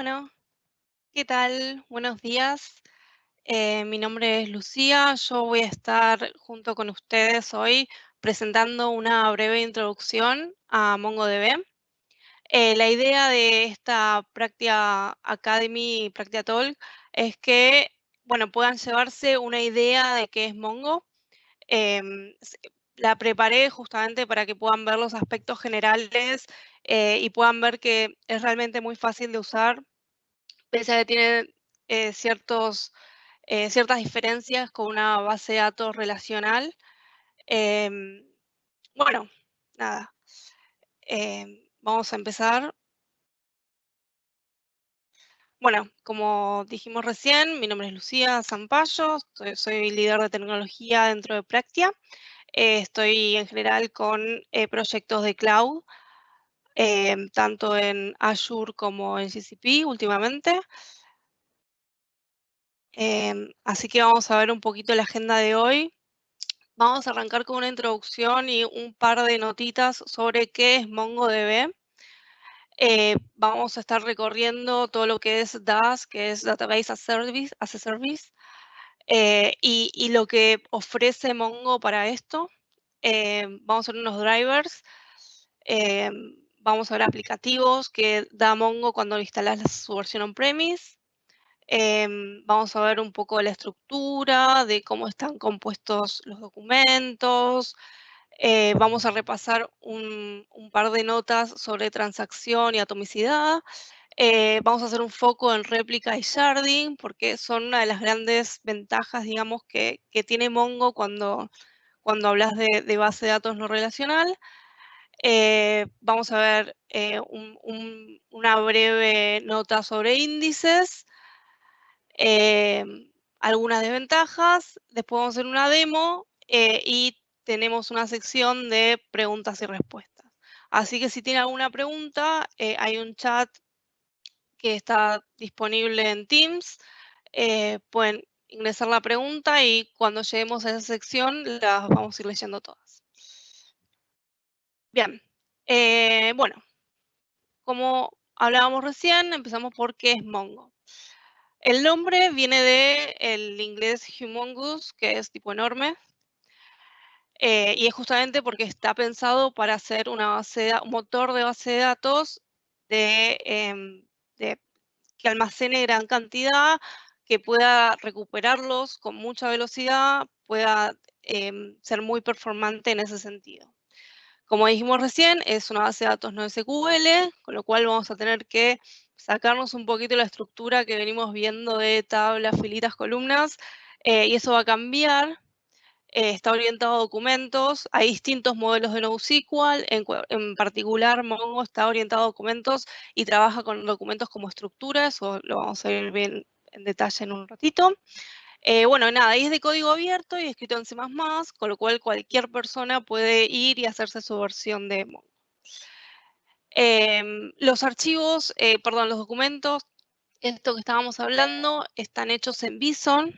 Bueno, ¿qué tal? Buenos días. Mi nombre es Lucía. Yo voy a estar junto con ustedes hoy presentando una breve introducción a MongoDB. La idea de esta Practia Academy, Practia Talk, es que, bueno, puedan llevarse una idea de qué es Mongo. Em, s- la preparé justamente para que puedan ver los aspectos generales y puedan ver que es realmente muy fácil de usar pese a que tiene ciertas diferencias con una base de datos relacional. Em, bueno, nada, vamos a empezar. Bueno, como dijimos recién, mi nombre es Lucía Zampayo, soy líder de tecnología dentro de Practia. Estoy en general con proyectos de cloud, tanto en Azure como en GCP últimamente. Así que vamos a ver un poquito la agenda de hoy. Vamos a arrancar con una introducción y un par de notitas sobre qué es MongoDB. Vamos a estar recorriendo todo lo que es DAS, que es Database as a Service, y lo que ofrece Mongo para esto. Vamos a ver unos drivers, eh, vamos a ver aplicativos que da Mongo cuando instalas su versión on-premise. Vamos a ver un poco de la estructura, de cómo están compuestos los documentos. Vamos a repasar un par de notas sobre transacción y atomicidad. Vamos a hacer un foco en réplica y sharding, porque son una de las grandes ventajas, digamos, que tiene Mongo cuando hablas de base de datos no relacional. Vamos a ver una breve nota sobre índices. Algunas desventajas, después vamos a hacer una demo y tenemos una sección de preguntas y respuestas. Así que si tienen alguna pregunta, hay un chat que está disponible en Teams. Pueden ingresar la pregunta y cuando lleguemos a esa sección las vamos a ir leyendo todas. Bien, bueno, como hablábamos recién, empezamos por qué es Mongo. El nombre viene del inglés humongous, que es tipo enorme, y es justamente porque está pensado para hacer un motor de base de datos de, de que almacene gran cantidad, que pueda recuperarlos con mucha velocidad, pueda ser muy performante en ese sentido. Como dijimos recién, es una base de datos no SQL, con lo cual vamos a tener que sacarnos un poquito la estructura que venimos viendo de tablas, filitas, columnas, y eso va a cambiar. Está orientado a documentos, hay distintos modelos de NoSQL, en particular Mongo está orientado a documentos y trabaja con documentos como estructuras, eso lo vamos a ver bien en detalle en un ratito. Bueno, nada, es de código abierto y escrito en C++, con lo cual cualquier persona puede ir y hacerse su versión de Mongo. Los archivos, perdón, los documentos, esto que estábamos hablando, están hechos en Bison.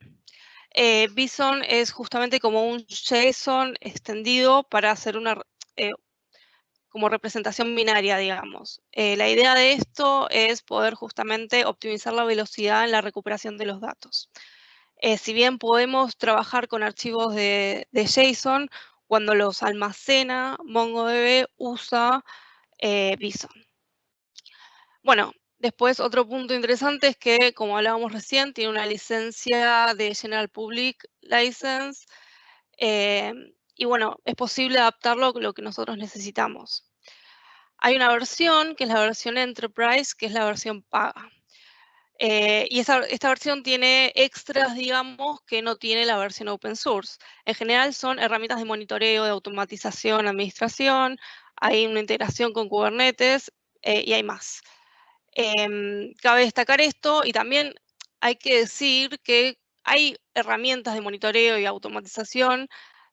Bison es justamente como un JSON extendido para hacer una como representación binaria, digamos. La idea de esto es poder justamente optimizar la velocidad en la recuperación de los datos. Si bien podemos trabajar con archivos de JSON, cuando los almacena, MongoDB usa Bison. Bueno, después otro punto interesante es que, como hablábamos recién, tiene una licencia de General Public License y bueno, es posible adaptarlo a lo que nosotros necesitamos. Hay una versión, que es la versión Enterprise, que es la versión paga. Y esta versión tiene extras, digamos, que no tiene la versión open source. En general son herramientas de monitoreo, de automatización, administración, hay una integración con Kubernetes y hay más. Cabe destacar esto y también hay que decir que hay herramientas de monitoreo y automatización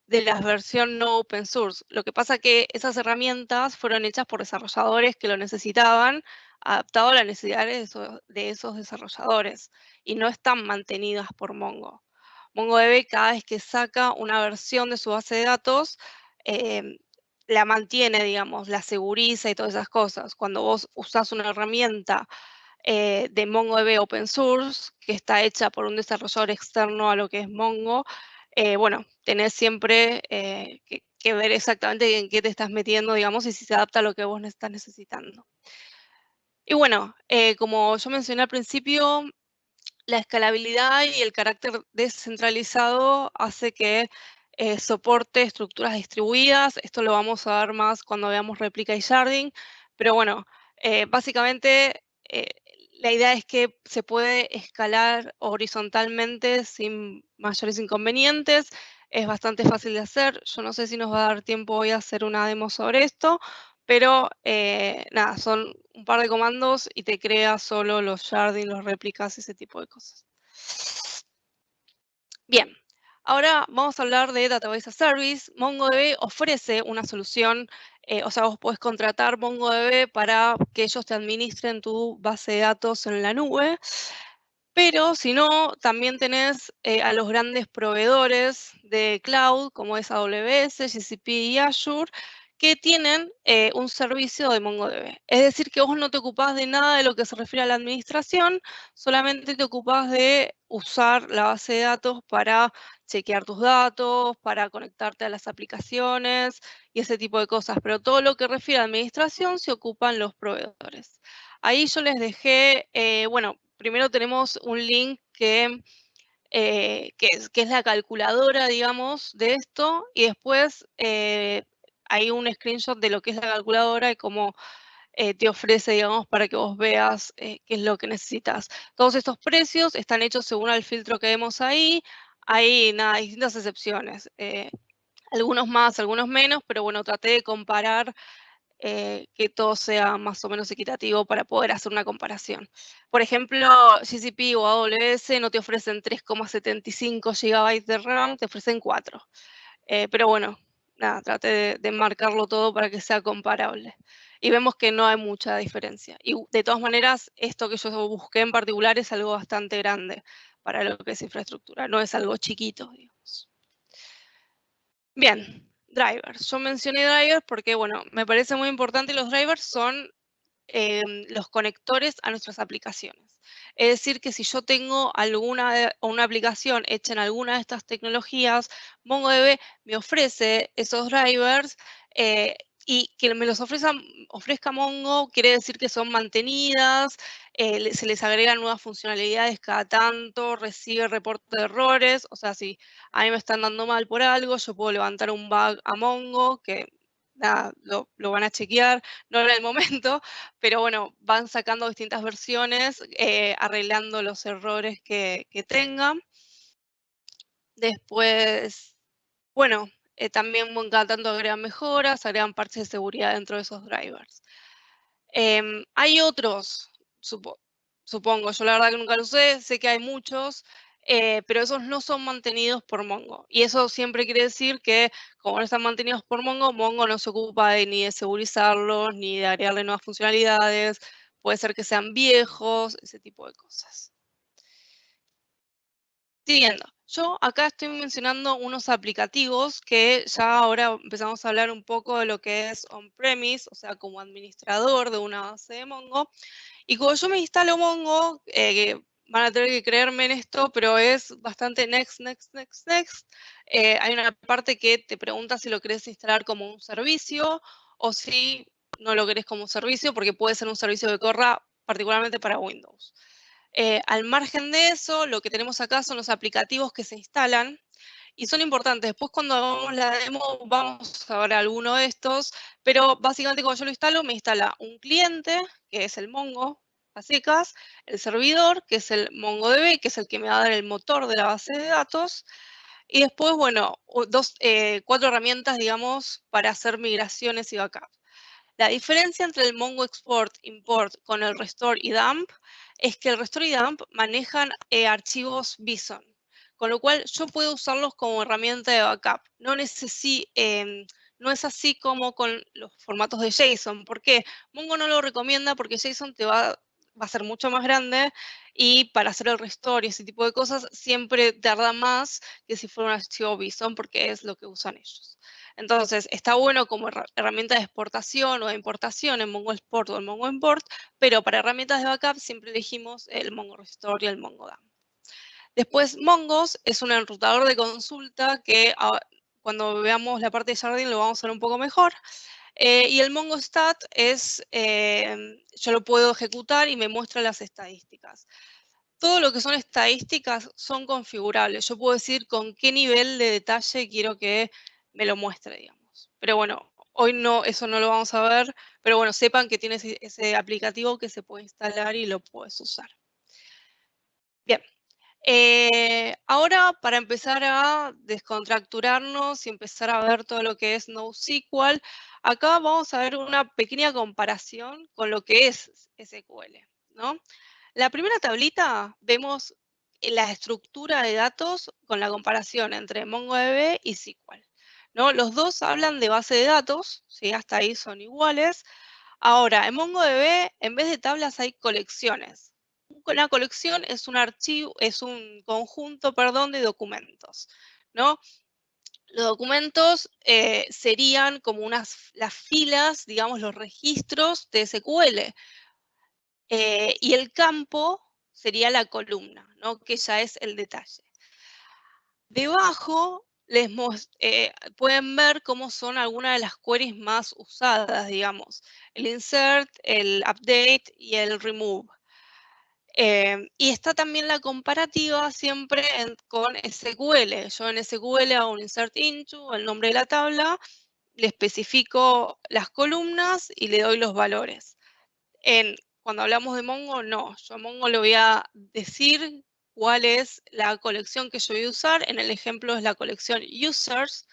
de la versión no open source. Lo que pasa que esas herramientas fueron hechas por desarrolladores que lo necesitaban, adaptado a las necesidades de esos desarrolladores, y no están mantenidas por Mongo. MongoDB cada vez que saca una versión de su base de datos, em, la mantiene, digamos, la seguriza y todas esas cosas. Cuando vos usás una herramienta de MongoDB Open Source, que está hecha por un desarrollador externo a lo que es Mongo, bueno, tenés siempre que ver exactamente en qué te estás metiendo, digamos, y si se adapta a lo que vos estás necesitando. Y bueno, como yo mencioné al principio, la escalabilidad y el carácter descentralizado hace que soporte estructuras distribuidas. Esto lo vamos a ver más cuando veamos réplica y sharding. Pero bueno, básicamente la idea es que se puede escalar horizontalmente sin mayores inconvenientes. Es bastante fácil de hacer. Yo no sé si nos va a dar tiempo hoy a hacer una demo sobre esto, pero nada, son un par de comandos y te crea solo los sharding, los réplicas, ese tipo de cosas. Bien, ahora vamos a hablar de Database as a Service. MongoDB ofrece una solución, o sea, vos podés contratar MongoDB para que ellos te administren tu base de datos en la nube. Pero si no, también tenés a los grandes proveedores de cloud, como es AWS, GCP y Azure, que tienen un servicio de MongoDB. Es decir, que vos no te ocupás de nada de lo que se refiere a la administración, solamente te ocupás de usar la base de datos para chequear tus datos, para conectarte a las aplicaciones y ese tipo de cosas. Pero todo lo que refiere a administración se ocupan los proveedores. Ahí yo les dejé, bueno, primero tenemos un link que es la calculadora, digamos, de esto, y después hay un screenshot de lo que es la calculadora y cómo te ofrece, digamos, para que vos veas qué es lo que necesitas. Todos estos precios están hechos según el filtro que vemos ahí. Hay, nada, distintas excepciones. Algunos más, algunos menos, pero bueno, traté de comparar que todo sea más o menos equitativo para poder hacer una comparación. Por ejemplo, GCP o AWS no te ofrecen 3,75 GB de RAM, te ofrecen 4. Pero bueno, nada, traté de marcarlo todo para que sea comparable. Y vemos que no hay mucha diferencia. Y de todas maneras, esto que yo busqué en particular es algo bastante grande para lo que es infraestructura, no es algo chiquito, digamos. Bien, drivers. Yo mencioné drivers porque, bueno, me parece muy importante. Los drivers son los conectores a nuestras aplicaciones. Es decir, que si yo tengo una aplicación hecha en alguna de estas tecnologías, MongoDB me ofrece esos drivers y que me los ofrezca Mongo quiere decir que son mantenidas, se les agregan nuevas funcionalidades cada tanto, recibe reporte de errores, o sea, si a mí me están dando mal por algo, yo puedo levantar un bug a Mongo que nada, lo van a chequear, no en el momento, pero bueno, van sacando distintas versiones, arreglando los errores que tengan. Después, bueno, también cada tanto agregan mejoras, agregan parches de seguridad dentro de esos drivers. Hay otros, supongo, yo la verdad que nunca lo sé que hay muchos, pero esos no son mantenidos por Mongo. Y eso siempre quiere decir que como no están mantenidos por Mongo, Mongo no se ocupa ni de segurizarlos, ni de agregarle nuevas funcionalidades, puede ser que sean viejos, ese tipo de cosas. Siguiendo, yo acá estoy mencionando unos aplicativos que ya ahora empezamos a hablar un poco de lo que es on-premise, o sea, como administrador de una base de Mongo. Y cuando yo me instalo Mongo, que van a tener que creerme en esto, pero es bastante next, next, next, next. Hay una parte que te pregunta si lo querés instalar como un servicio o si no lo querés como un servicio, porque puede ser un servicio que corra particularmente para Windows. Al margen de eso, lo que tenemos acá son los aplicativos que se instalan y son importantes. Después cuando hagamos la demo vamos a ver alguno de estos, pero básicamente cuando yo lo instalo, me instala un cliente, que es el Mongo, a secas, el servidor, que es el MongoDB, que es el que me va a dar el motor de la base de datos, y después, bueno, cuatro herramientas, digamos, para hacer migraciones y backups. La diferencia entre el Mongo Export, Import con el Restore y Dump es que el Restore y Dump manejan archivos BSON, con lo cual yo puedo usarlos como herramienta de backup. No es así como con los formatos de JSON. ¿Por qué? Mongo no lo recomienda porque JSON te va va a ser mucho más grande y para hacer el restore y ese tipo de cosas siempre tarda más que si fuera un archivo BSON porque es lo que usan ellos. Entonces, está bueno como herramienta de exportación o de importación en Mongo Export o el Mongo Import, pero para herramientas de backup siempre elegimos el Mongo Restore y el Mongo Dump. Después, Mongos es un enrutador de consulta que cuando veamos la parte de Jardín lo vamos a ver un poco mejor. Y el MongoStat es, yo lo puedo ejecutar y me muestra las estadísticas. Todo lo que son estadísticas son configurables. Yo puedo decir con qué nivel de detalle quiero que me lo muestre, digamos. Pero bueno, hoy no, eso no lo vamos a ver. Pero bueno, sepan que tiene ese aplicativo que se puede instalar y lo puedes usar. Bien. Ahora, para empezar a descontracturarnos y empezar a ver todo lo que es NoSQL, acá vamos a ver una pequeña comparación con lo que es SQL, ¿no? La primera tablita vemos la estructura de datos con la comparación entre MongoDB y SQL, ¿no? Los dos hablan de base de datos, ¿sí? Hasta ahí son iguales. Ahora, en MongoDB, en vez de tablas hay colecciones. Una colección es un archivo, es un conjunto, perdón, de documentos, ¿no? Los documentos serían como las filas, digamos, los registros de SQL. Y el campo sería la columna, ¿no? Que ya es el detalle. Debajo pueden ver cómo son algunas de las queries más usadas, digamos. El insert, el update y el remove. Y está también la comparativa siempre con SQL. Yo en SQL hago un insert into, el nombre de la tabla, le especifico las columnas y le doy los valores. Cuando hablamos de Mongo, no. Yo a Mongo le voy a decir cuál es la colección que yo voy a usar. En el ejemplo es la colección users.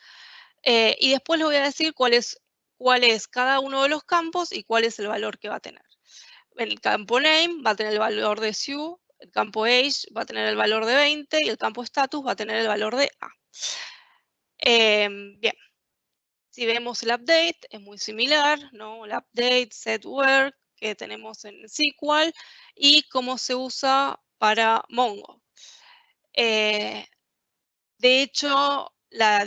Y después le voy a decir cuál es cada uno de los campos y cuál es el valor que va a tener. El campo name va a tener el valor de Sue, el campo age va a tener el valor de 20 y el campo status va a tener el valor de A. Bien, si vemos el update, es muy similar, ¿no? El update, set where, que tenemos en SQL, y cómo se usa para Mongo. De hecho, la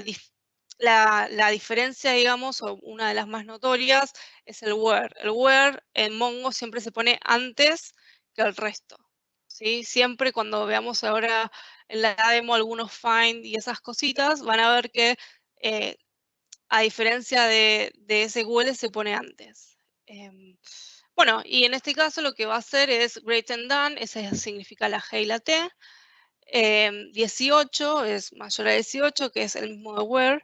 diferencia, digamos, o una de las más notorias, es el where. El where en Mongo siempre se pone antes que el resto, ¿sí? Siempre cuando veamos ahora en la demo algunos find y esas cositas, van a ver que a diferencia de SQL se pone antes. Bueno, y en este caso lo que va a hacer es greater than, esa significa la G y la T. 18 es mayor a 18, que es el mismo de where.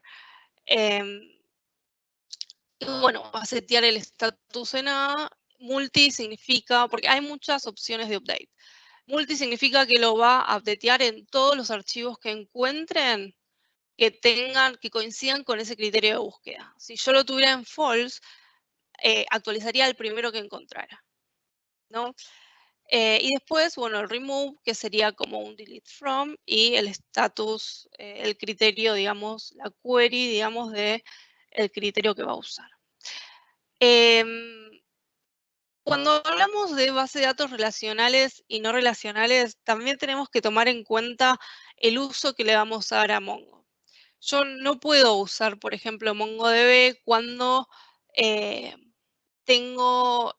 Y bueno, va a setear el status en A. Multi significa, porque hay muchas opciones de update. Multi significa que lo va a updatear en todos los archivos que encuentren que coincidan con ese criterio de búsqueda. Si yo lo tuviera en false, actualizaría el primero que encontrara, ¿no? Y después, bueno, el remove, que sería como un delete from, y el status, el criterio, digamos, la query, digamos, de el criterio que va a usar. Cuando hablamos de base de datos relacionales y no relacionales, también tenemos que tomar en cuenta el uso que le vamos a dar a Mongo. Yo no puedo usar, por ejemplo, MongoDB cuando tengo,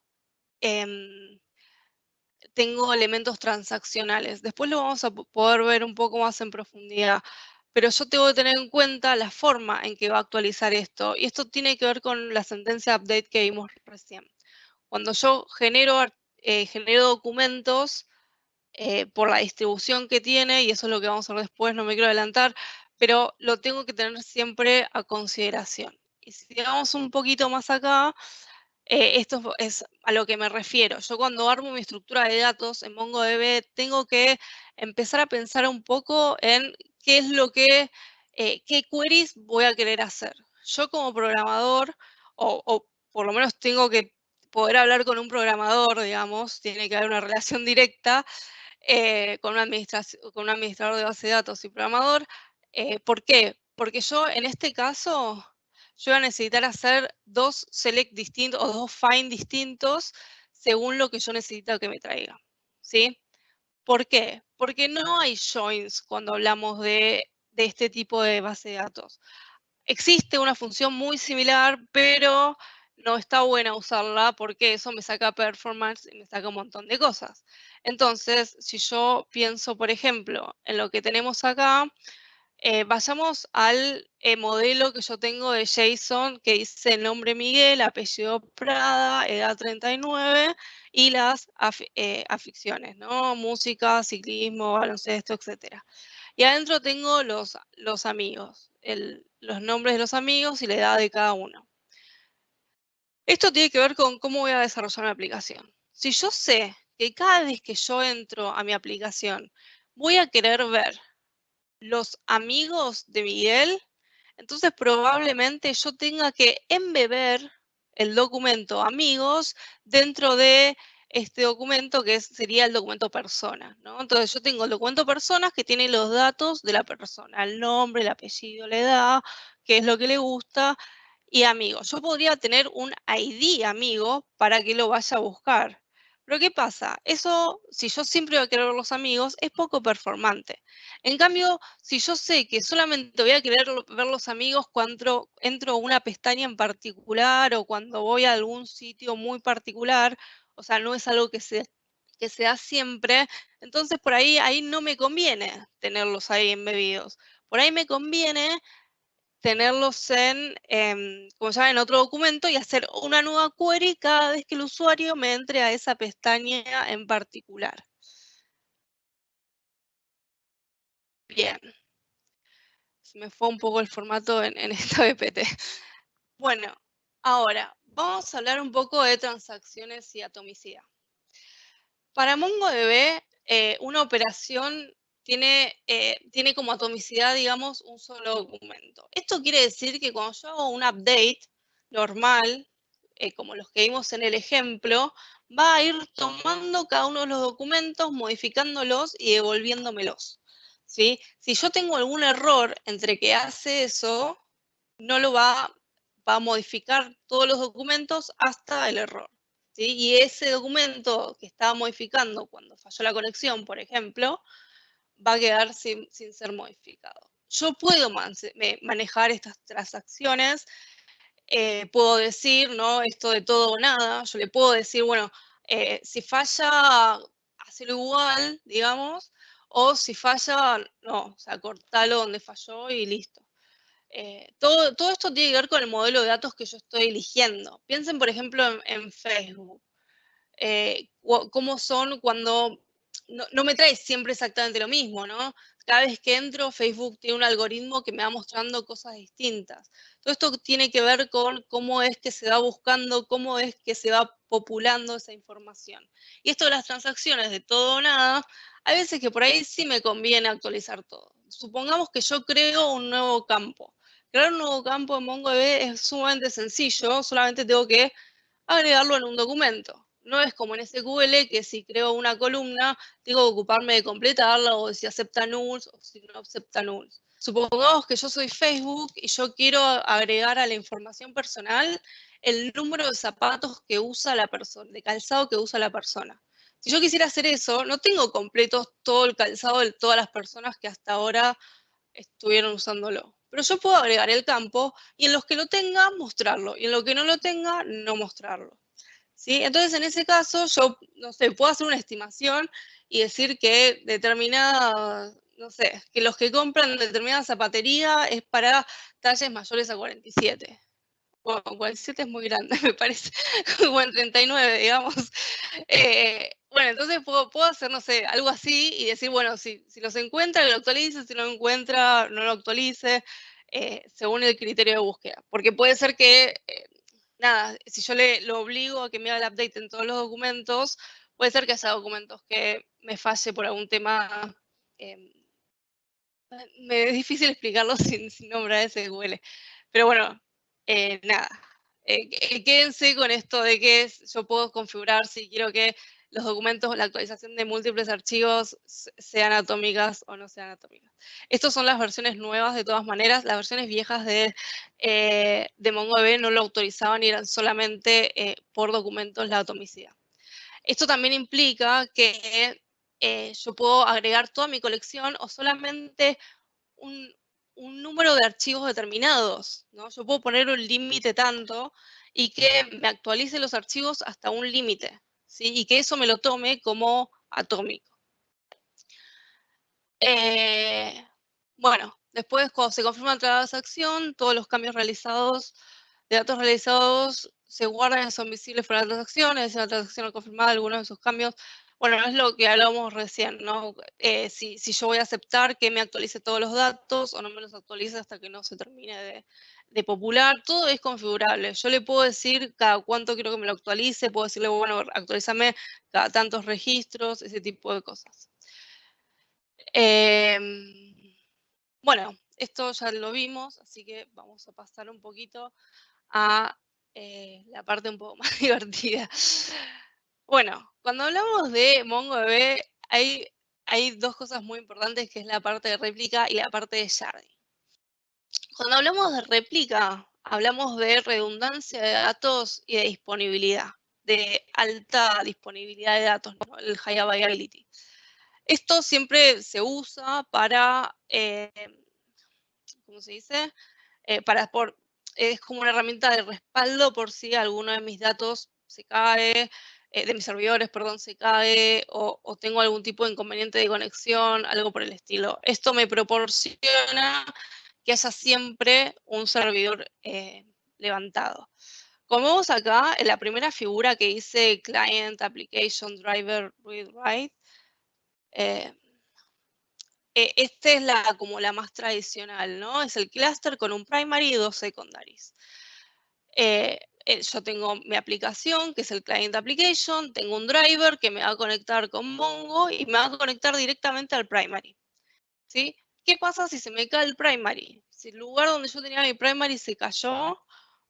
tengo elementos transaccionales. Después lo vamos a poder ver un poco más en profundidad. Pero yo tengo que tener en cuenta la forma en que va a actualizar esto. Y esto tiene que ver con la sentencia update que vimos recién. Cuando yo genero documentos por la distribución que tiene, y eso es lo que vamos a ver después, no me quiero adelantar, pero lo tengo que tener siempre a consideración. Y si vamos un poquito más acá, esto es a lo que me refiero. Yo cuando armo mi estructura de datos en MongoDB, tengo que empezar a pensar un poco en qué es lo que, qué queries voy a querer hacer. Yo como programador, o por lo menos tengo que poder hablar con un programador, digamos, tiene que haber una relación directa con un administrador de base de datos y programador. ¿Por qué? Porque yo en este caso, yo voy a necesitar hacer dos select distintos o dos find distintos según lo que yo necesito que me traiga, ¿sí? ¿Por qué? Porque no hay joins cuando hablamos de este tipo de base de datos. Existe una función muy similar, pero no está buena usarla porque eso me saca performance y me saca un montón de cosas. Entonces, si yo pienso, por ejemplo, en lo que tenemos acá, vayamos al modelo que yo tengo de JSON que dice el nombre Miguel, apellido Prada, edad 39 y las aficiones, ¿no? Música, ciclismo, baloncesto, etc. Y adentro tengo los amigos, los nombres de los amigos y la edad de cada uno. Esto tiene que ver con cómo voy a desarrollar mi aplicación. Si yo sé que cada vez que yo entro a mi aplicación voy a querer ver los amigos de Miguel, entonces probablemente yo tenga que embeber el documento amigos dentro de este documento que sería el documento persona, ¿no? Entonces yo tengo el documento personas que tiene los datos de la persona, el nombre, el apellido, la edad, qué es lo que le gusta y amigos. Yo podría tener un ID amigo para que lo vaya a buscar. Pero ¿qué pasa? Eso, si yo siempre voy a querer ver los amigos, es poco performante. En cambio, si yo sé que solamente voy a querer ver los amigos cuando entro a una pestaña en particular o cuando voy a algún sitio muy particular, o sea, no es algo que se da siempre, entonces por ahí no me conviene tenerlos ahí embebidos. Por ahí me conviene tenerlos como se llama, en otro documento y hacer una nueva query cada vez que el usuario me entre a esa pestaña en particular. Bien. Se me fue un poco el formato en esta GPT. Bueno, ahora vamos a hablar un poco de transacciones y atomicidad. Para MongoDB, una operación tiene como atomicidad, digamos, un solo documento. Esto quiere decir que cuando yo hago un update normal, como los que vimos en el ejemplo, va a ir tomando cada uno de los documentos, modificándolos y devolviéndomelos. ¿Sí? Si yo tengo algún error entre que hace eso, no lo va a modificar todos los documentos hasta el error. ¿Sí? Y ese documento que estaba modificando cuando falló la conexión, por ejemplo, va a quedar sin ser modificado. Yo puedo manejar estas transacciones, puedo decir, ¿no? Esto de todo o nada, yo le puedo decir, bueno, si falla, hacelo igual, digamos, o si falla, no, o sea, cortalo donde falló y listo. Todo esto tiene que ver con el modelo de datos que yo estoy eligiendo. Piensen, por ejemplo, en Facebook. Cómo son cuando no me trae siempre exactamente lo mismo, ¿no? Cada vez que entro, Facebook tiene un algoritmo que me va mostrando cosas distintas. Todo esto tiene que ver con cómo es que se va buscando, cómo es que se va populando esa información. Y esto de las transacciones de todo o nada, hay veces que por ahí sí me conviene actualizar todo. Supongamos que yo creo un nuevo campo. Crear un nuevo campo en MongoDB es sumamente sencillo, solamente tengo que agregarlo en un documento. No es como en SQL que si creo una columna, tengo que ocuparme de completarla o de si acepta nulls o si no acepta nulls. Supongamos que yo soy Facebook y yo quiero agregar a la información personal el número de zapatos que usa la persona, de calzado que usa la persona. Si yo quisiera hacer eso, no tengo completos todo el calzado de todas las personas que hasta ahora estuvieron usándolo. Pero yo puedo agregar el campo y en los que lo tenga, mostrarlo. Y en los que no lo tenga, no mostrarlo. ¿Sí? Entonces, en ese caso, yo, no sé, puedo hacer una estimación y decir que determinada, no sé, que los que compran determinada zapatería es para talles mayores a 47. Bueno, 47 es muy grande, me parece, como en 39, digamos. Bueno, entonces puedo hacer, no sé, algo así y decir, bueno, si los encuentra, que lo actualice, si no lo encuentra, no lo actualice, según el criterio de búsqueda. Porque puede ser que, nada, si yo lo obligo a que me haga el update en todos los documentos, puede ser que haya documentos que me falle por algún tema. em, Me es difícil explicarlo sin nombrar SQL. Pero bueno, nada. Quédense con esto de que yo puedo configurar si quiero que los documentos, la actualización de múltiples archivos sean atómicas o no sean atómicas. Estas son las versiones nuevas de todas maneras. Las versiones viejas de MongoDB no lo autorizaban y eran solamente por documentos la atomicidad. Esto también implica que yo puedo agregar toda mi colección o solamente un, un número de archivos determinados, ¿no? Yo puedo poner un límite tanto y que me actualice los archivos hasta un límite, ¿sí? Y que eso me lo tome como atómico. Bueno, después cuando se confirma la transacción, todos los cambios realizados, de datos realizados, se guardan y son visibles para la transacción, es decir, la transacción no confirmada, algunos de esos cambios. Bueno, es lo que hablábamos recién, ¿no? Si yo voy a aceptar que me actualice todos los datos o no me los actualice hasta que no se termine de popular, todo es configurable. Yo le puedo decir cada cuánto quiero que me lo actualice, puedo decirle, bueno, actualízame cada tantos registros, ese tipo de cosas. Bueno, esto ya lo vimos, así que vamos a pasar un poquito a la parte un poco más divertida. Bueno, cuando hablamos de MongoDB, hay dos cosas muy importantes, que es la parte de réplica y la parte de sharding. Cuando hablamos de réplica, hablamos de redundancia de datos y de disponibilidad, de alta disponibilidad de datos, ¿no? El high availability. Esto siempre se usa para, ¿cómo se dice? Es como una herramienta de respaldo por si alguno de mis datos se cae, de mis servidores, perdón, se cae, o tengo algún tipo de inconveniente de conexión, algo por el estilo. Esto me proporciona que haya siempre un servidor levantado. Como vemos acá, en la primera figura que dice Client, Application, Driver, Read, Write, esta es como la más tradicional, ¿no? Es el cluster con un primary y dos secondaries. Yo tengo mi aplicación, que es el Client Application, tengo un driver que me va a conectar con Mongo y me va a conectar directamente al primary, ¿sí? ¿Qué pasa si se me cae el primary? Si el lugar donde yo tenía mi primary se cayó,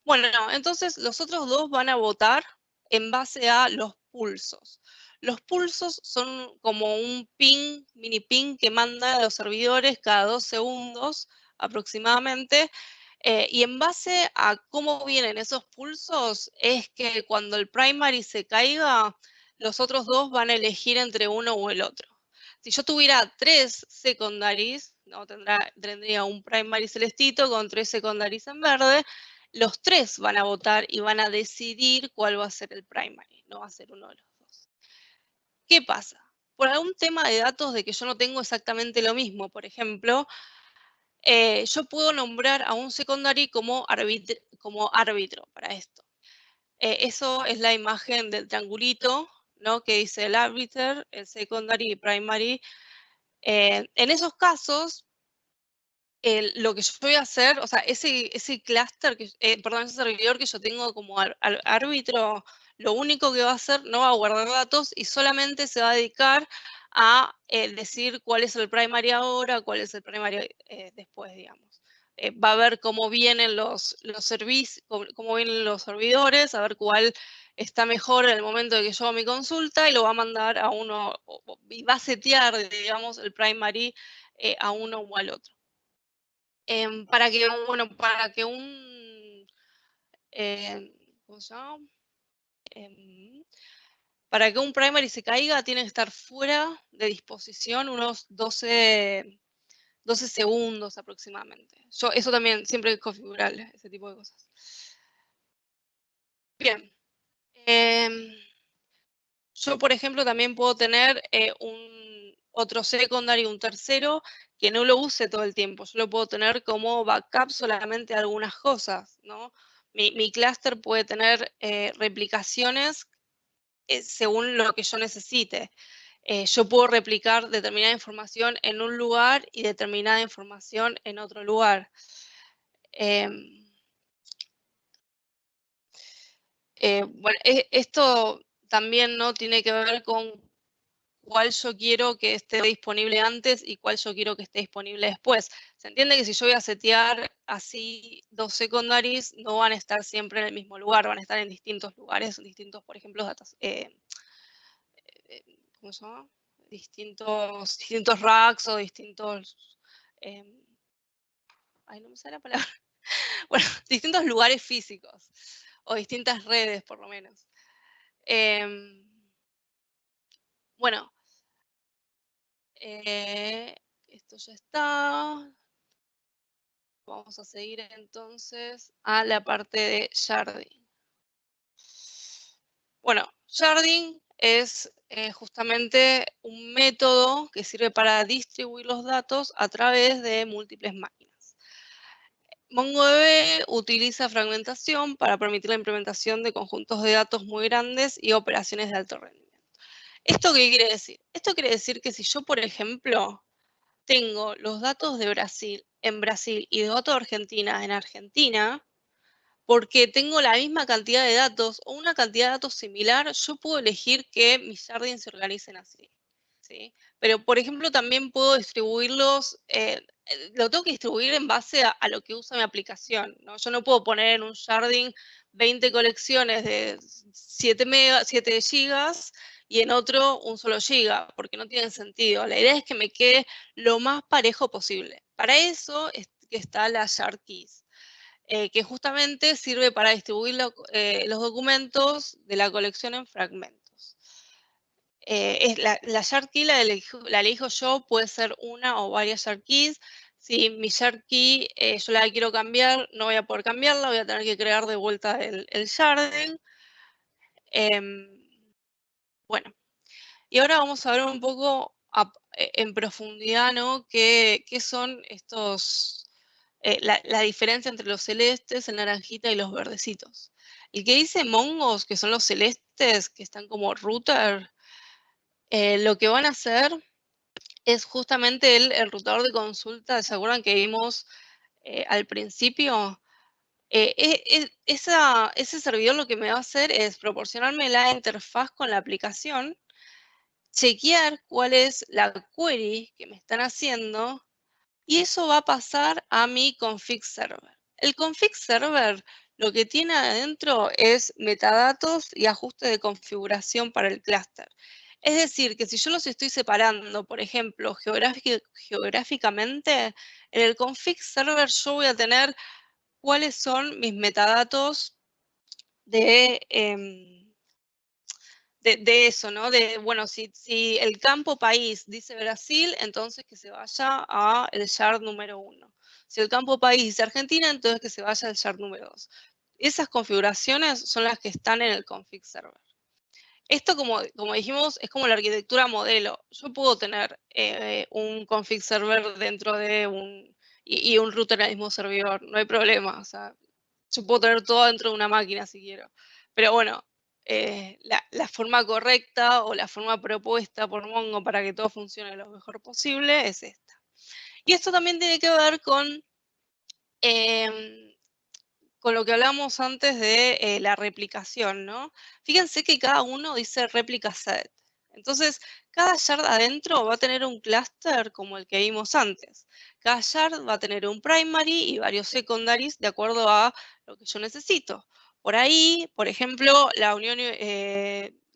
bueno, no, entonces los otros dos van a votar en base a los pulsos. Los pulsos son como un ping, mini ping que manda a los servidores cada 2 segundos aproximadamente. Y en base a cómo vienen esos pulsos, es que cuando el primary se caiga, los otros dos van a elegir entre uno o el otro. Si yo tuviera 3 secondaries, ¿no? Tendría un primary celestito con 3 secondaries en verde. Los 3 van a votar y van a decidir cuál va a ser el primary, no va a ser uno de los dos. ¿Qué pasa? Por algún tema de datos de que yo no tengo exactamente lo mismo, por ejemplo, yo puedo nombrar a un secondary como árbitro para esto. Eso es la imagen del triangulito, ¿no? Que dice el arbiter, el secondary y primary. En esos casos, lo que yo voy a hacer, o sea, ese clúster, perdón, ese servidor que yo tengo como árbitro, lo único que va a hacer, no va a guardar datos y solamente se va a dedicar a decir cuál es el primary ahora, cuál es el primary después, digamos. Va a ver cómo vienen los servicios, cómo vienen los servidores, a ver cuál está mejor en el momento de que yo hago mi consulta y lo va a mandar a uno, y va a setear, digamos, el primary a uno o al otro. Para que, bueno, ¿cómo se llama? Para que un primary se caiga, tiene que estar fuera de disposición unos 12 segundos aproximadamente. Eso también siempre es configurable, ese tipo de cosas. Bien. Yo, por ejemplo, también puedo tener otro secondary, un tercero, que no lo use todo el tiempo. Yo lo puedo tener como backup solamente de algunas cosas, ¿no? Mi clúster puede tener replicaciones según lo que yo necesite. Yo puedo replicar determinada información en un lugar y determinada información en otro lugar. Em, bueno, esto también no tiene que ver con cuál yo quiero que esté disponible antes y cuál yo quiero que esté disponible después. Se entiende que si yo voy a setear así dos secondaries, no van a estar siempre en el mismo lugar, van a estar en distintos lugares, distintos, por ejemplo, ¿cómo se llama? Distintos racks o distintos, ay, no me sale la palabra, bueno, distintos lugares físicos o distintas redes, por lo menos. Bueno, esto ya está. Vamos a seguir entonces a la parte de sharding. Bueno, sharding es justamente un método que sirve para distribuir los datos a través de múltiples máquinas. MongoDB utiliza fragmentación para permitir la implementación de conjuntos de datos muy grandes y operaciones de alto rendimiento. ¿Esto qué quiere decir? Esto quiere decir que si yo, por ejemplo, tengo los datos de Brasil en Brasil y de datos de Argentina en Argentina, porque tengo la misma cantidad de datos o una cantidad de datos similar, yo puedo elegir que mis jardines se organicen así, ¿sí? Pero, por ejemplo, también puedo distribuirlos, lo tengo que distribuir en base a lo que usa mi aplicación, ¿no? Yo no puedo poner en un jardín 20 colecciones de 7 gigas y en otro un solo giga, porque no tiene sentido. La idea es que me quede lo más parejo posible. Para eso es que está la Shard Keys. Que justamente sirve para distribuir los documentos de la colección en fragmentos. La shard key la elijo yo, puede ser una o varias shard keys. Si mi shard key yo la quiero cambiar, no voy a poder cambiarla, voy a tener que crear de vuelta el sharding. Bueno, y ahora vamos a ver un poco en profundidad, ¿no? ¿Qué son estos, la diferencia entre los celestes, el naranjita y los verdecitos? El que dice mongos, que son los celestes, que están como router, lo que van a hacer es justamente el routador de consulta. ¿Se acuerdan que vimos al principio? Ese servidor lo que me va a hacer es proporcionarme la interfaz con la aplicación, chequear cuál es la query que me están haciendo y eso va a pasar a mi config server. El config server lo que tiene adentro es metadatos y ajuste de configuración para el clúster. Es decir, que si yo los estoy separando, por ejemplo, geográficamente, en el config server yo voy a tener cuáles son mis metadatos de, de eso, ¿no? De, bueno, si el campo país dice Brasil, entonces que se vaya a el shard número 1. Si el campo país dice Argentina, entonces que se vaya al shard número 2. Esas configuraciones son las que están en el config server. Esto, como dijimos, es como la arquitectura modelo. Yo puedo tener un config server dentro de y un router en el mismo servidor, no hay problema. O sea, yo puedo tener todo dentro de una máquina si quiero. Pero bueno, la forma correcta o la forma propuesta por Mongo para que todo funcione lo mejor posible es esta. Y esto también tiene que ver con lo que hablamos antes de la replicación, ¿no? Fíjense que cada uno dice réplica set. Entonces, cada shard adentro va a tener un clúster como el que vimos antes. Cada shard va a tener un primary y varios secondaries de acuerdo a lo que yo necesito. Por ahí, por ejemplo, la Unión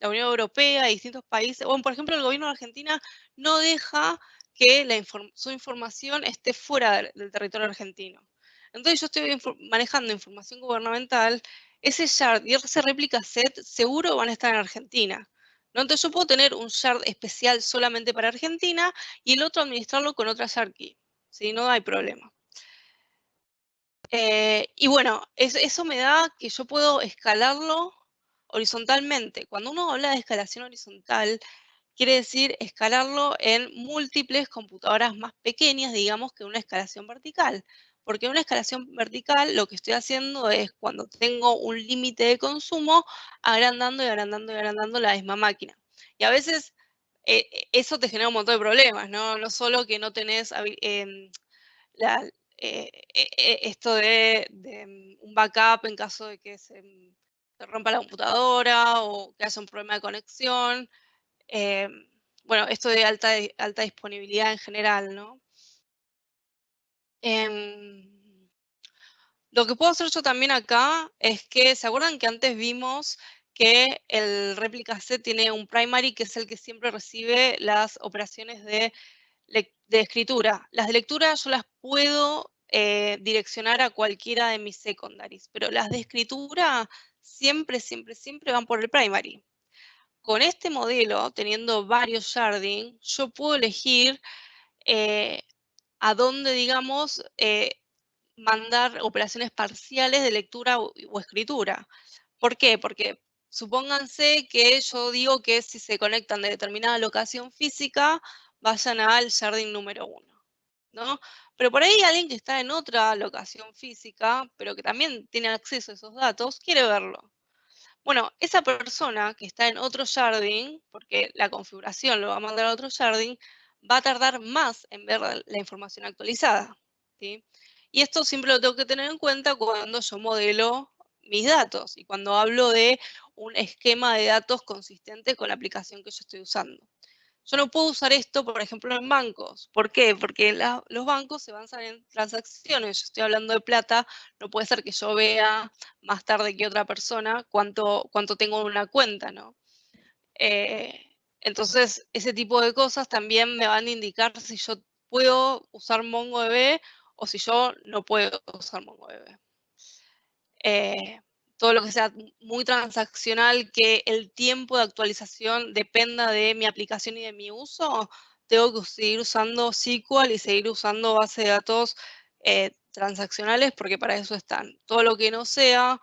Europea y distintos países, bueno, por ejemplo, el gobierno de Argentina no deja que su información esté fuera del territorio argentino. Entonces yo estoy manejando información gubernamental, ese shard y ese réplica set seguro van a estar en Argentina, ¿no? Entonces yo puedo tener un shard especial solamente para Argentina y el otro administrarlo con otra shard key, ¿sí? No hay problema. Y bueno, eso me da que yo puedo escalarlo horizontalmente. Cuando uno habla de escalación horizontal, quiere decir escalarlo en múltiples computadoras más pequeñas, digamos, que una escalación vertical. Porque en una escalación vertical lo que estoy haciendo es, cuando tengo un límite de consumo, agrandando y agrandando y agrandando la misma máquina. Y a veces eso te genera un montón de problemas, ¿no? No solo que no tenés esto de un backup en caso de que se rompa la computadora o que haya un problema de conexión. Eh, bueno, esto de alta disponibilidad en general, ¿no? Lo que puedo hacer yo también acá es que, ¿se acuerdan que antes vimos que el réplica set tiene un primary que es el que siempre recibe las operaciones de escritura? Las de lectura yo las puedo direccionar a cualquiera de mis secondaries, pero las de escritura siempre, siempre, siempre van por el primary. con este modelo, teniendo varios sharding, yo puedo elegir a dónde, digamos, mandar operaciones parciales de lectura o escritura. ¿Por qué? Porque supónganse que yo digo que si se conectan de determinada locación física, vayan al jardín número 1, ¿no? Pero por ahí alguien que está en otra locación física, pero que también tiene acceso a esos datos, quiere verlo. Bueno, esa persona que está en otro jardín, porque la configuración lo va a mandar a otro jardín, va a tardar más en ver la información actualizada, ¿sí? Y esto siempre lo tengo que tener en cuenta cuando yo modelo mis datos y cuando hablo de un esquema de datos consistente con la aplicación que yo estoy usando. Yo no puedo usar esto, por ejemplo, en bancos. ¿Por qué? Porque los bancos se basan en transacciones. Yo estoy hablando de plata, no puede ser que yo vea más tarde que otra persona cuánto tengo en una cuenta, ¿no? Entonces, ese tipo de cosas también me van a indicar si yo puedo usar MongoDB o si yo no puedo usar MongoDB. Todo lo que sea muy transaccional, que el tiempo de actualización dependa de mi aplicación y de mi uso, tengo que seguir usando SQL y seguir usando base de datos transaccionales porque para eso están. Todo lo que no sea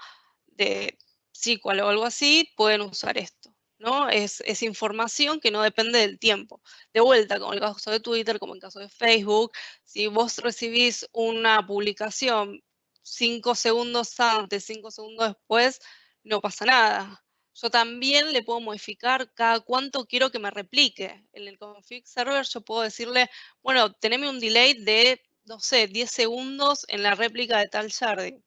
de SQL o algo así, pueden usar esto, ¿no? Es información que no depende del tiempo. De vuelta, como en el caso de Twitter, como en el caso de Facebook, si vos recibís una publicación 5 segundos antes, 5 segundos después, no pasa nada. Yo también le puedo modificar cada cuánto quiero que me replique. En el config server yo puedo decirle, bueno, teneme un delay de, no sé, 10 segundos en la réplica de tal jardín.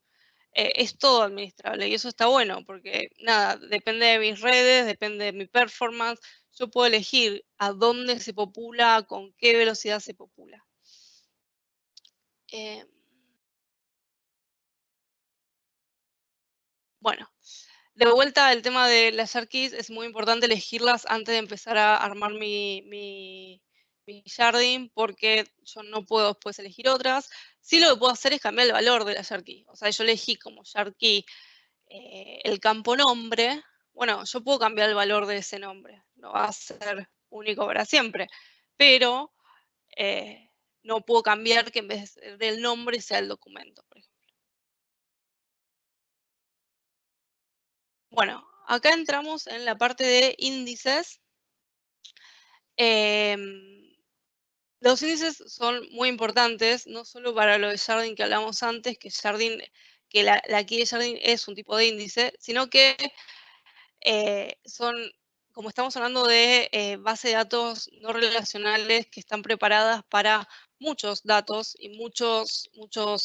Es todo administrable y eso está bueno porque, nada, depende de mis redes, depende de mi performance. Yo puedo elegir a dónde se popula, con qué velocidad se popula. Bueno, de vuelta al tema de las shard keys, es muy importante elegirlas antes de empezar a armar mi jardín, porque yo no puedo después elegir otras. Sí, lo que puedo hacer es cambiar el valor de la shard key. O sea, yo elegí como shard key el campo nombre. Bueno, yo puedo cambiar el valor de ese nombre. No va a ser único para siempre. Pero no puedo cambiar que en vez del nombre sea el documento, por ejemplo. Bueno, acá entramos en la parte de índices. Los índices son muy importantes, no solo para lo de Jardín que hablamos antes, que Jardín, que la key de Jardín es un tipo de índice, sino que son, como estamos hablando de base de datos no relacionales que están preparadas para muchos datos y muchos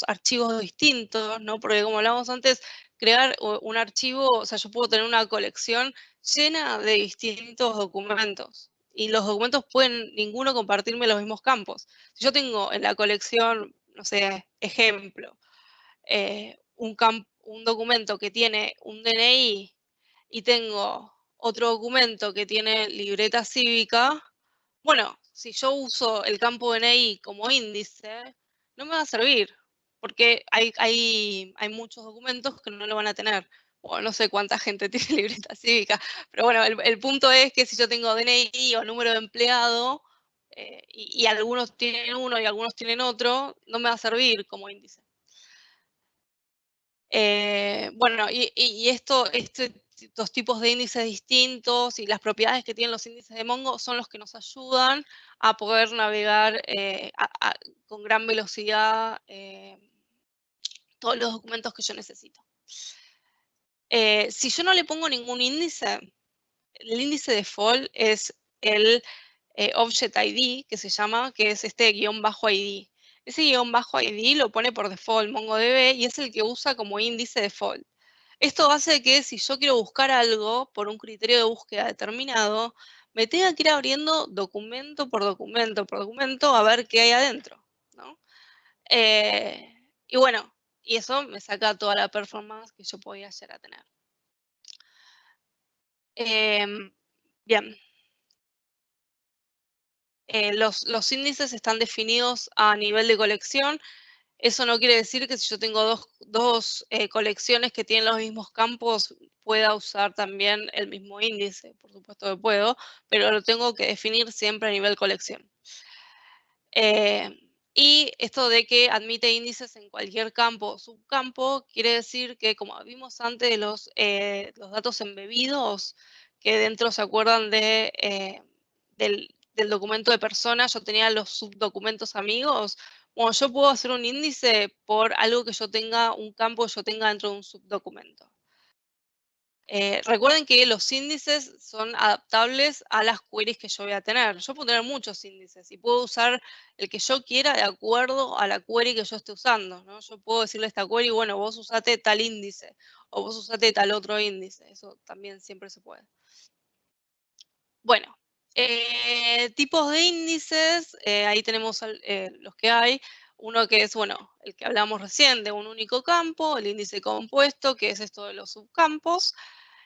archivos distintos, ¿no? Porque como hablábamos antes, crear un archivo, o sea, yo puedo tener una colección llena de distintos documentos. Y los documentos pueden ninguno compartirme los mismos campos. Si yo tengo en la colección, no sé, ejemplo, un documento que tiene un DNI y tengo otro documento que tiene libreta cívica, bueno, si yo uso el campo DNI como índice, no me va a servir, porque hay muchos documentos que no lo van a tener. Bueno, no sé cuánta gente tiene libreta cívica, pero bueno, el punto es que si yo tengo DNI o número de empleado, y algunos tienen uno y algunos tienen otro, no me va a servir como índice. Bueno, y estos tipos de índices distintos y las propiedades que tienen los índices de Mongo son los que nos ayudan a poder navegar con gran velocidad todos los documentos que yo necesito. Si yo no le pongo ningún índice, el índice default es el Object ID, que se llama, que es este _ID. Ese _ID lo pone por default MongoDB y es el que usa como índice default. Esto hace que si yo quiero buscar algo por un criterio de búsqueda determinado, me tenga que ir abriendo documento por documento por documento a ver qué hay adentro, ¿no? Y bueno, y eso me saca toda la performance que yo podía llegar a tener. Bien. Los índices están definidos a nivel de colección. Eso no quiere decir que si yo tengo dos colecciones que tienen los mismos campos, pueda usar también el mismo índice. Por supuesto que puedo, pero lo tengo que definir siempre a nivel colección. Y esto de que admite índices en cualquier campo o subcampo, quiere decir que, como vimos antes de los datos embebidos, que dentro se acuerdan del documento de persona, yo tenía los subdocumentos amigos. Bueno, yo puedo hacer un índice por algo que yo tenga, un campo que yo tenga dentro de un subdocumento. Recuerden que los índices son adaptables a las queries que yo voy a tener. Yo puedo tener muchos índices y puedo usar el que yo quiera de acuerdo a la query que yo esté usando, ¿no? Yo puedo decirle a esta query, bueno, vos usate tal índice o vos usate tal otro índice. Eso también siempre se puede. Bueno, tipos de índices, ahí tenemos los que hay. Uno que es, bueno, el que hablamos recién de un único campo, el índice compuesto, que es esto de los subcampos.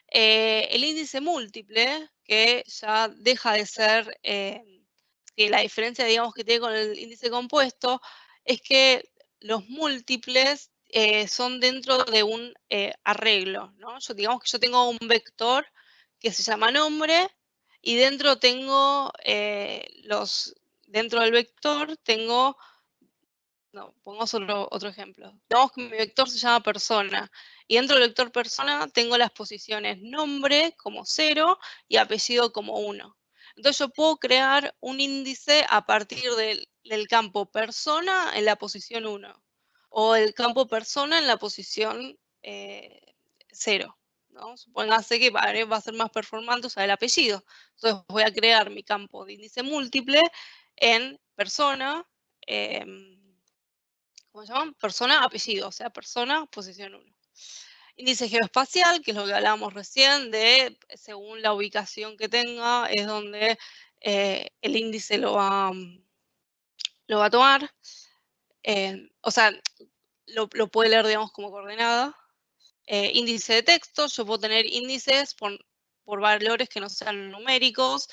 El índice múltiple, que ya deja de ser, que la diferencia, digamos, que tiene con el índice compuesto, es que los múltiples son dentro de un arreglo, ¿no? Digamos que yo tengo un vector que se llama nombre y dentro tengo dentro del vector tengo, no, pongamos otro ejemplo. Digamos que mi vector se llama persona y dentro del vector persona tengo las posiciones nombre como 0 y apellido como 1. Entonces yo puedo crear un índice a partir del campo persona en la posición 1 o el campo persona en la posición 0. ¿No? Supóngase que va a ser más performante usar el apellido. Entonces voy a crear mi campo de índice múltiple en persona. ¿Cómo se llama? Persona, apellido, o sea, persona, posición 1. Índice geoespacial, que es lo que hablábamos recién, de según la ubicación que tenga, es donde el índice lo va a tomar. O sea, lo puede leer, digamos, como coordenada. Índice de texto, yo puedo tener índices por valores que no sean numéricos.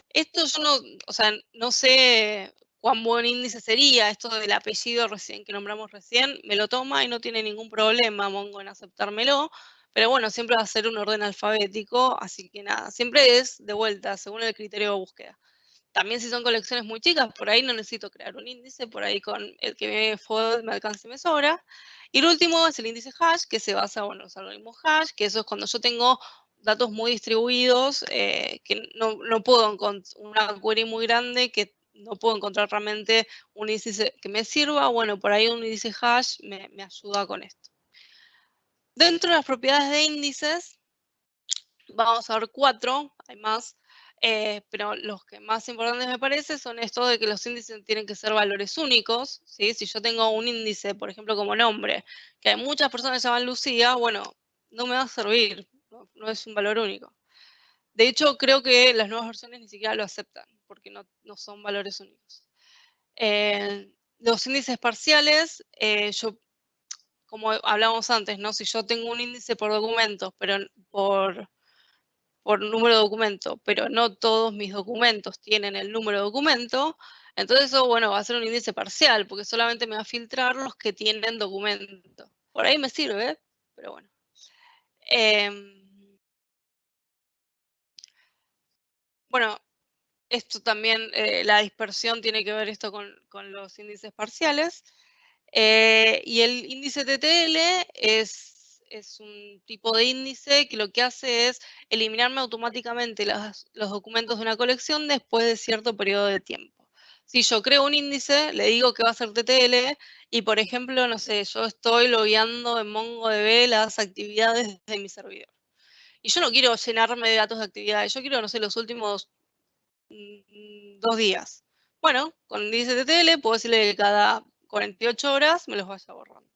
Esto yo no, o sea, no sé cuán buen índice sería, esto del apellido recién que nombramos recién, me lo toma y no tiene ningún problema Mongo en aceptármelo, pero bueno, siempre va a ser un orden alfabético, así que nada, siempre es de vuelta, según el criterio de búsqueda. También si son colecciones muy chicas, por ahí no necesito crear un índice, por ahí con el que me alcance y me sobra. Y el último es el índice hash, que se basa en los algoritmos hash, que eso es cuando yo tengo datos muy distribuidos, que no puedo encontrar una query muy grande, que no puedo encontrar realmente un índice que me sirva. Bueno, por ahí un índice hash me ayuda con esto. Dentro de las propiedades de índices, vamos a ver 4, hay más, pero los que más importantes me parece son estos de que los índices tienen que ser valores únicos, ¿sí? Si yo tengo un índice, por ejemplo, como nombre, que hay muchas personas que se llaman Lucía, bueno, no me va a servir, no es un valor único. De hecho, creo que las nuevas versiones ni siquiera lo aceptan, porque no son valores únicos. Los índices parciales, como hablábamos antes, ¿no? Si yo tengo un índice por documentos, pero por número de documento, pero no todos mis documentos tienen el número de documento, entonces eso, bueno, va a ser un índice parcial, porque solamente me va a filtrar los que tienen documento. Por ahí me sirve, pero bueno. Bueno, esto también, la dispersión tiene que ver esto con los índices parciales. Y el índice TTL es un tipo de índice que lo que hace es eliminarme automáticamente los documentos de una colección después de cierto periodo de tiempo. Si yo creo un índice, le digo que va a ser TTL y, por ejemplo, no sé, yo estoy logueando en MongoDB las actividades de mi servidor. Y yo no quiero llenarme de datos de actividades, yo quiero, no sé, los últimos 2 días. Bueno, con el índice TTL puedo decirle que cada 48 horas me los vaya borrando.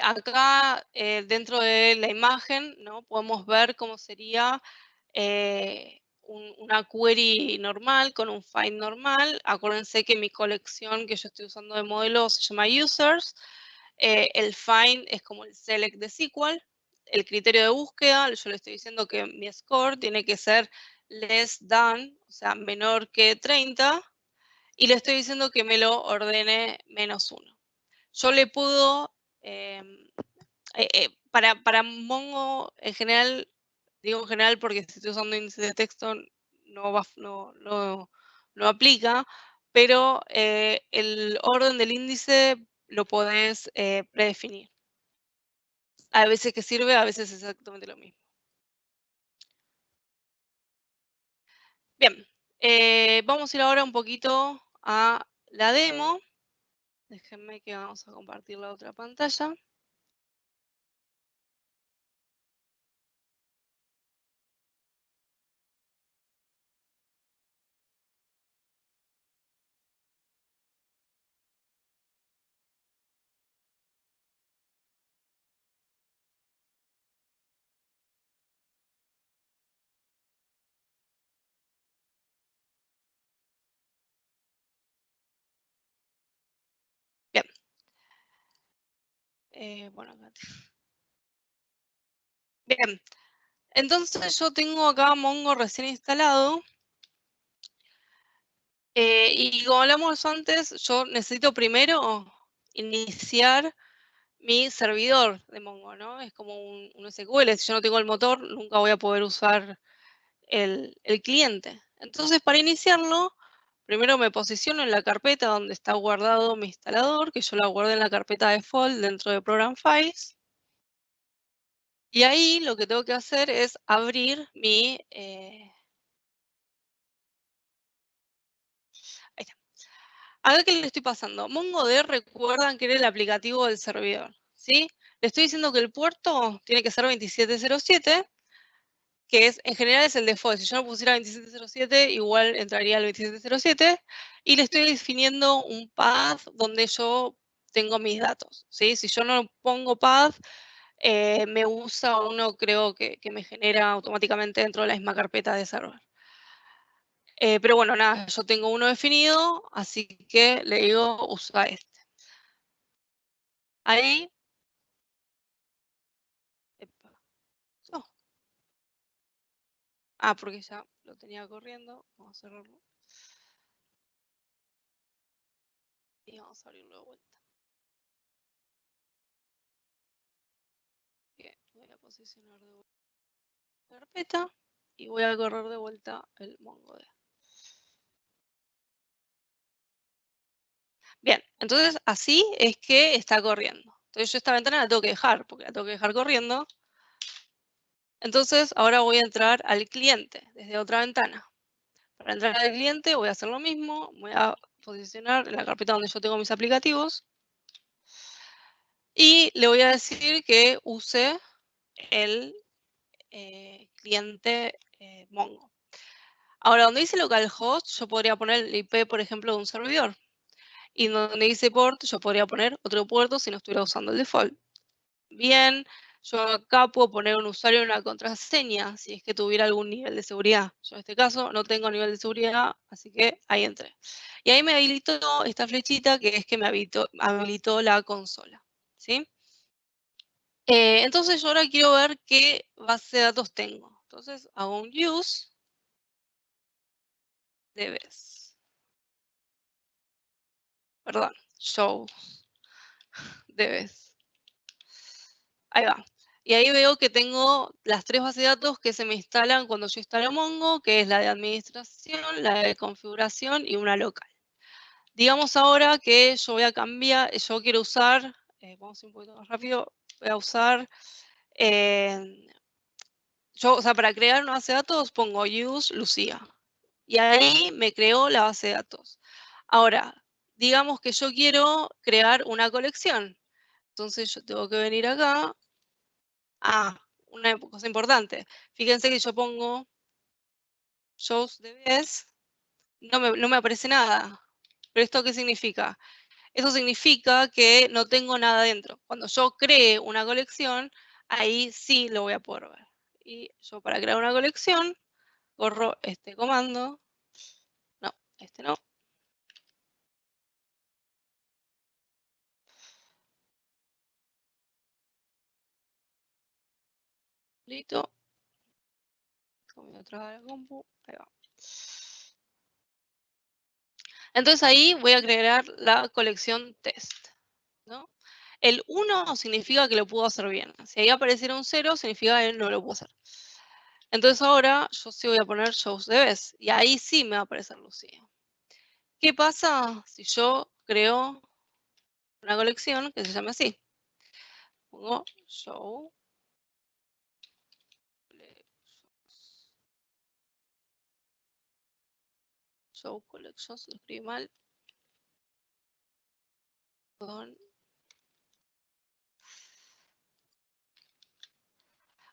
Acá, dentro de la imagen, ¿no? Podemos ver cómo sería una query normal con un find normal. Acuérdense que mi colección que yo estoy usando de modelo se llama users. El find es como el select de SQL. El criterio de búsqueda, yo le estoy diciendo que mi score tiene que ser less than, o sea, menor que 30. Y le estoy diciendo que me lo ordene -1. Yo le puedo Para Mongo en general, digo en general porque si estoy usando índice de texto no aplica, pero el orden del índice lo podés predefinir. A veces que sirve, a veces es exactamente lo mismo. Bien, vamos a ir ahora un poquito a la demo. Déjenme que vamos a compartir la otra pantalla. Bien. Bueno, acá bien. Entonces yo tengo acá Mongo recién instalado. Y como hablamos antes, yo necesito primero iniciar mi servidor de Mongo, ¿no? Es como un SQL. Si yo no tengo el motor, nunca voy a poder usar el cliente. Entonces, para iniciarlo, primero me posiciono en la carpeta donde está guardado mi instalador, que yo la guardé en la carpeta default dentro de Program Files. Y ahí lo que tengo que hacer es abrir mi... ahí está. A ver qué le estoy pasando. MongoD, recuerdan que era el aplicativo del servidor, ¿sí? Le estoy diciendo que el puerto tiene que ser 2707, que es, en general es el default. Si yo no pusiera 2707, igual entraría al 2707. Y le estoy definiendo un path donde yo tengo mis datos, ¿sí? Si yo no pongo path, me usa uno, creo que me genera automáticamente dentro de la misma carpeta de server. Pero bueno, nada, yo tengo uno definido, así que le digo usa este. Ahí. Epa, oh, porque ya lo tenía corriendo. Vamos a cerrarlo. Y vamos a abrirlo de vuelta. Bien, voy a posicionar de vuelta la carpeta y voy a correr de vuelta el MongoDB. Bien, entonces así es que está corriendo. Entonces yo esta ventana la tengo que dejar, porque la tengo que dejar corriendo. Entonces ahora voy a entrar al cliente desde otra ventana. Para entrar al cliente voy a hacer lo mismo, voy a posicionar en la carpeta donde yo tengo mis aplicativos y le voy a decir que use el cliente Mongo. Ahora, donde dice localhost, yo podría poner el IP, por ejemplo, de un servidor. Y donde dice port, yo podría poner otro puerto si no estuviera usando el default. Bien, yo acá puedo poner un usuario y una contraseña si es que tuviera algún nivel de seguridad. Yo en este caso no tengo nivel de seguridad, así que ahí entré. Y ahí me habilitó esta flechita que es que me habilitó la consola. ¿Sí? Entonces yo ahora quiero ver qué base de datos tengo. Entonces hago un use dbs. Perdón, show dbs. Ahí va. Y ahí veo que tengo las tres bases de datos que se me instalan cuando yo instalo Mongo, que es la de administración, la de configuración y una local. Digamos ahora que yo voy a cambiar, yo quiero usar, vamos a ir un poquito más rápido, voy a usar, o sea, para crear una base de datos pongo use Lucía. Y ahí me creó la base de datos. Ahora, digamos que yo quiero crear una colección. Entonces yo tengo que venir acá. Una cosa importante. Fíjense que yo pongo shows DBs, no me aparece nada. ¿Pero esto qué significa? Eso significa que no tengo nada dentro. Cuando yo cree una colección, ahí sí lo voy a poder ver. Y yo para crear una colección, corro este comando. No, este no. Listo. Voy a trabar la compu. Ahí va. Entonces ahí voy a crear la colección test, ¿no? El 1 significa que lo pudo hacer bien. Si ahí apareciera un 0, significa que no lo pudo hacer. Entonces ahora yo sí voy a poner shows de vez. Y ahí sí me va a aparecer Lucía. ¿Qué pasa si yo creo una colección que se llame así? Pongo show collections, lo escribí mal.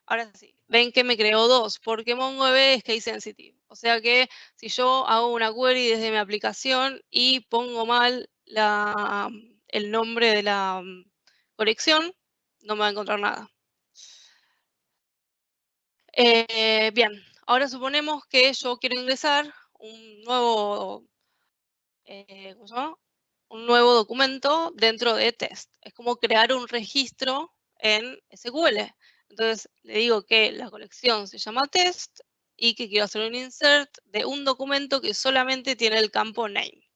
Ahora sí, ven que me creó dos, porque MongoDB es case sensitive. O sea que si yo hago una query desde mi aplicación y pongo mal el nombre de la colección, no me va a encontrar nada. Bien, ahora suponemos que yo quiero ingresar un nuevo, ¿cómo se llama? Un nuevo documento dentro de test. Es como crear un registro en SQL. Entonces le digo que la colección se llama test y que quiero hacer un insert de un documento que solamente tiene el campo name.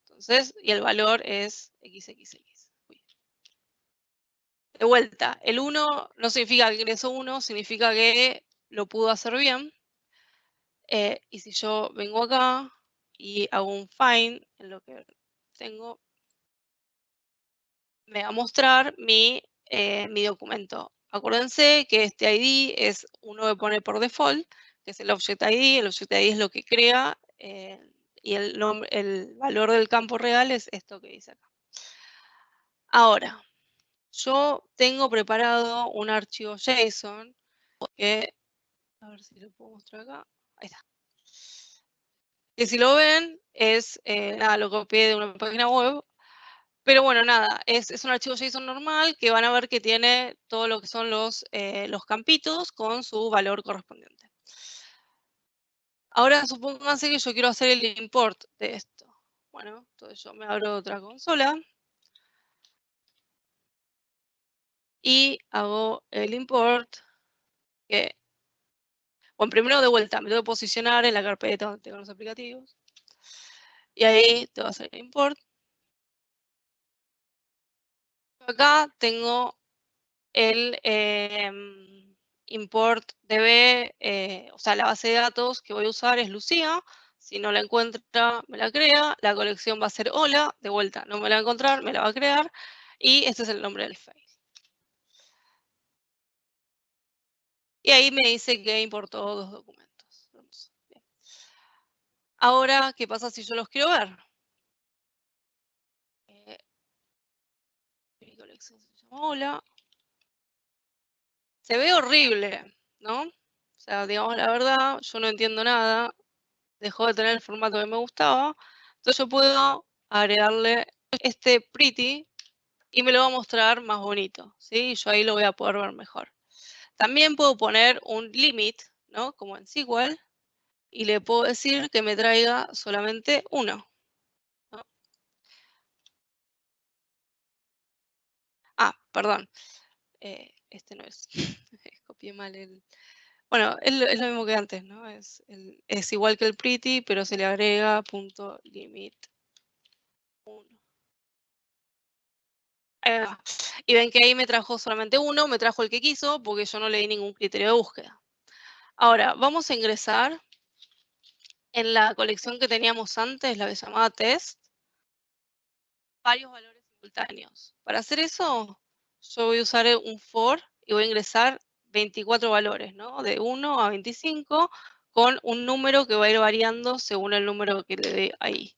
Entonces, y el valor es XXX. Uy. De vuelta, el 1 no significa que ingresó 1, significa que lo pudo hacer bien. Y si yo vengo acá y hago un find en lo que tengo, me va a mostrar mi documento. Acuérdense que este ID es uno que pone por default, que es el Object ID. El Object ID es lo que crea y el valor del campo real es esto que dice acá. Ahora, yo tengo preparado un archivo JSON que, a ver si lo puedo mostrar acá. Ahí está. Que si lo ven, es, nada, lo copié de una página web. Pero bueno, nada, es un archivo JSON normal que van a ver que tiene todo lo que son los campitos con su valor correspondiente. Ahora supónganse que yo quiero hacer el import de esto. Bueno, entonces yo me abro otra consola y hago el import que, bueno, primero de vuelta me tengo que posicionar en la carpeta donde tengo los aplicativos y ahí te va a hacer el import. Acá tengo el import db, o sea, la base de datos que voy a usar es Lucía. Si no la encuentra, me la crea. La colección va a ser hola. De vuelta, no me la va a encontrar, me la va a crear. Y este es el nombre del file. Y ahí me dice que importó dos documentos. Bien. Ahora, ¿qué pasa si yo los quiero ver? Mi colección se llama hola. Se ve horrible, ¿no? O sea, digamos la verdad, yo no entiendo nada. Dejó de tener el formato que me gustaba. Entonces yo puedo agregarle este pretty y me lo va a mostrar más bonito, ¿sí? Yo ahí lo voy a poder ver mejor. También puedo poner un limit, ¿no? Como en SQL, y le puedo decir que me traiga solamente uno, ¿no? Ah, perdón. Este no es. Copié mal el... Bueno, es lo mismo que antes, ¿no? Es igual que el pretty, pero se le agrega punto limit 1. Y ven que ahí me trajo solamente uno, me trajo el que quiso, porque yo no le di ningún criterio de búsqueda. Ahora, vamos a ingresar en la colección que teníamos antes, la que se llamaba test, varios valores simultáneos. Para hacer eso, yo voy a usar un for y voy a ingresar 24 valores, ¿no? De 1 a 25, con un número que va a ir variando según el número que le dé ahí.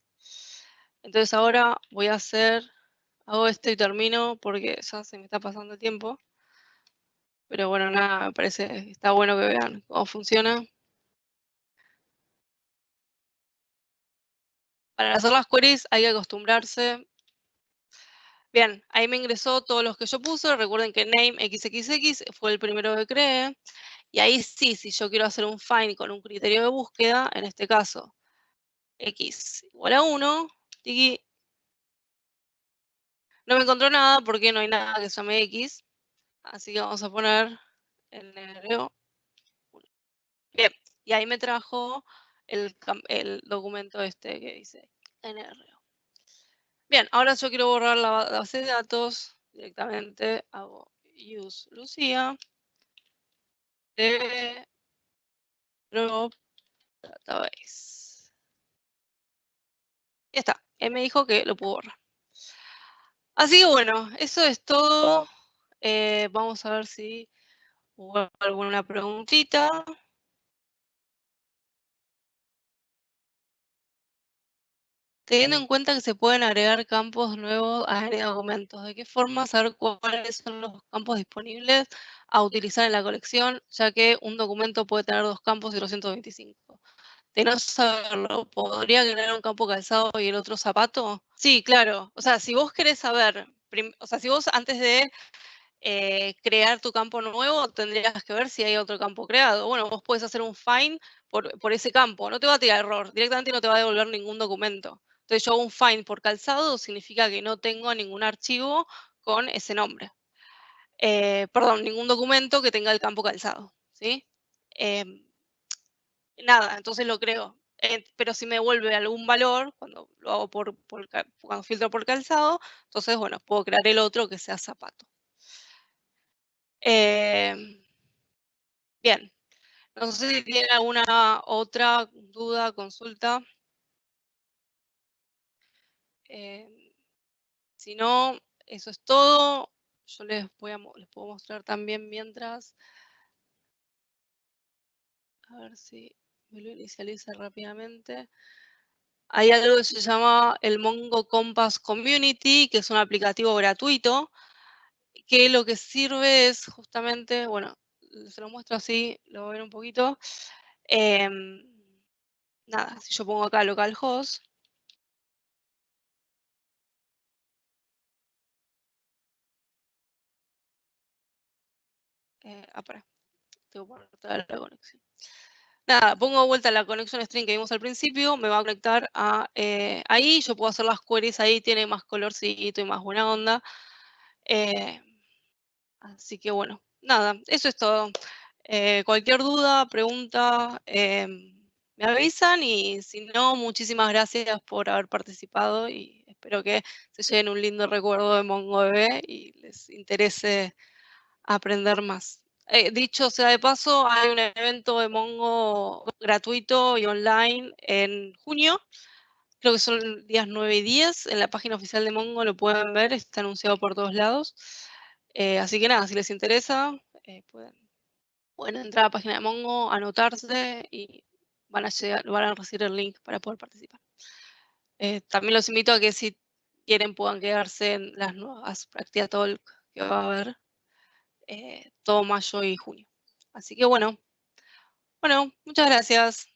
Entonces ahora voy a hago esto y termino porque ya se me está pasando el tiempo. Pero bueno, nada, me parece, está bueno que vean cómo funciona. Para hacer las queries hay que acostumbrarse. Bien, ahí me ingresó todos los que yo puse. Recuerden que name xxx fue el primero que creé. Y ahí sí, si yo quiero hacer un find con un criterio de búsqueda, en este caso, x igual a 1, tiki, no me encontró nada porque no hay nada que se llame x. Así que vamos a poner el NRO. Bien, y ahí me trajo el documento este que dice NRO. Bien, ahora yo quiero borrar la base de datos. directamente hago use Lucía de drop database. Ya está. Él me dijo que lo puedo borrar. Así que bueno, eso es todo. Vamos a ver si hubo alguna preguntita. Teniendo en cuenta que se pueden agregar campos nuevos a documentos, ¿de qué forma saber cuáles son los campos disponibles a utilizar en la colección, ya que un documento puede tener 2 campos y 225? De no saberlo, ¿podría crear un campo calzado y el otro zapato? Sí, claro. O sea, si vos querés saber, o sea, si vos antes de crear tu campo nuevo, tendrías que ver si hay otro campo creado. Bueno, vos puedes hacer un find por ese campo, no te va a tirar error, directamente no te va a devolver ningún documento. Entonces yo hago un find por calzado, significa que no tengo ningún archivo con ese nombre. Perdón, ningún documento que tenga el campo calzado, ¿sí? Nada, entonces lo creo. Pero si me devuelve algún valor, cuando lo hago cuando filtro por calzado, entonces, bueno, puedo crear el otro que sea zapato. Bien, no sé si tiene alguna otra duda, consulta. Si no, eso es todo. Yo les puedo mostrar también mientras. A ver si me lo inicializa rápidamente. Hay algo que se llama el Mongo Compass Community, que es un aplicativo gratuito, que lo que sirve es justamente, bueno, se lo muestro así, lo voy a ver un poquito. Nada, si yo pongo acá localhost, pará, tengo que poner toda la conexión. Nada, pongo de vuelta la conexión string que vimos al principio, me va a conectar a ahí, yo puedo hacer las queries ahí, tiene más colorcito y más buena onda. Eh, Así que bueno, nada, eso es todo. Cualquier duda, pregunta, me avisan y si no, muchísimas gracias por haber participado y espero que se lleven un lindo recuerdo de MongoDB y les interese aprender más. Dicho sea de paso, hay un evento de Mongo gratuito y online en junio. Creo que son días 9 y 10. En la página oficial de Mongo lo pueden ver, está anunciado por todos lados. Así que nada, si les interesa, pueden entrar a la página de Mongo, anotarse y van a recibir el link para poder participar. También los invito a que si quieren puedan quedarse en las nuevas Practica Talk que va a haber todo mayo y junio. Así que bueno, muchas gracias.